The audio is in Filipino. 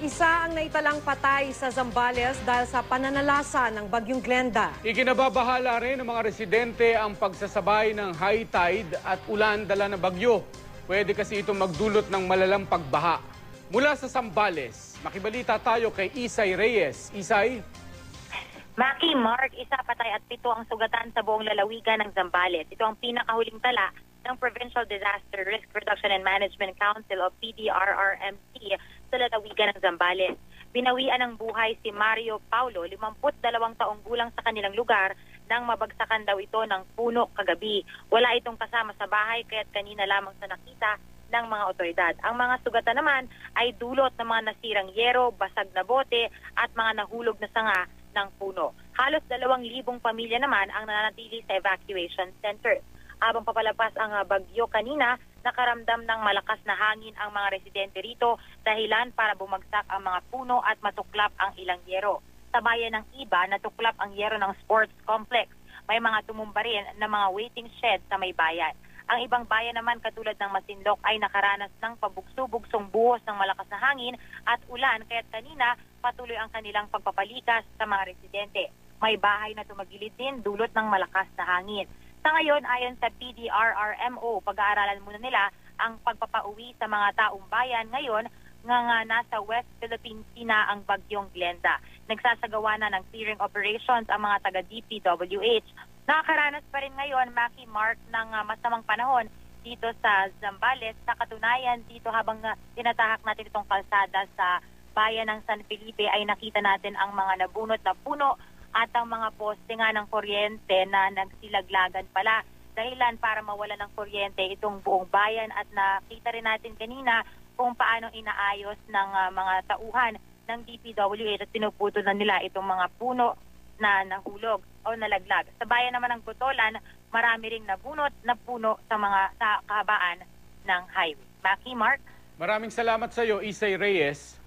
Isa ang naitalang patay sa Zambales dahil sa pananalasa ng bagyong Glenda. Ikinababahala rin ng mga residente ang pagsasabay ng high tide at ulan dala ng bagyo. Pwede kasi itong magdulot ng malalang pagbaha. Mula sa Zambales, makibalita tayo kay Isay Reyes. Isay? Maki, Mark, 1 patay at 7 ang sugatan sa buong lalawigan ng Zambales. Ito ang pinakahuling tala ng Provincial Disaster Risk Reduction and Management Council o PDRRMC sa lalawigan ng Zambales. Binawian ng buhay si Mario Paulo, 52 taong gulang sa kanilang lugar, nang mabagsakan daw ito ng puno kagabi. Wala itong kasama sa bahay kaya't kanina lamang sa nakita ng mga otoridad. Ang mga sugatan naman ay dulot ng mga nasirang yero, basag na bote at mga nahulog na sanga ng puno. Halos 2,000 pamilya naman ang nananatili sa evacuation center. Habang papalapas ang bagyo kanina, nakaramdam ng malakas na hangin ang mga residente rito, dahilan para bumagsak ang mga puno at matuklap ang ilang yero. Sa bayan ng Iba, natuklap ang yero ng sports complex. May mga tumumba rin na mga waiting shed sa may bayan. Ang ibang bayan naman katulad ng Masinloc ay nakaranas ng pabugso-bugsong buhos ng malakas na hangin at ulan, kaya't kanina patuloy ang kanilang pagpapalikas sa mga residente. May bahay na tumagilid din dulot ng malakas na hangin. Sa ngayon, ayon sa PDRRMO, pag-aaralan muna nila ang pagpapauwi sa mga taong bayan ngayon nga nasa West Philippine Sea na ang bagyong Glenda. Nagsasagawa na ng clearing operations ang mga taga-DPWH. Nakakaranas pa rin ngayon, Maki, Mark, ng masamang panahon dito sa Zambales. Sa katunayan, dito habang tinatahak natin itong kalsada sa bayan ng San Felipe ay nakita natin ang mga nabunot na puno at ang mga poste nga ng kuryente na nagsilaglagan pala. Dahilan para mawala ng kuryente itong buong bayan at nakita rin natin kanina kung paano inaayos ng mga tauhan ng DPWH at pinuputol na nila itong mga puno na nahulog o nalaglag. Sa bayan naman ng Botolan, marami ring nabunot na puno sa kahabaan ng highway. Maki, Mark? Maraming salamat sa iyo, Isay Reyes.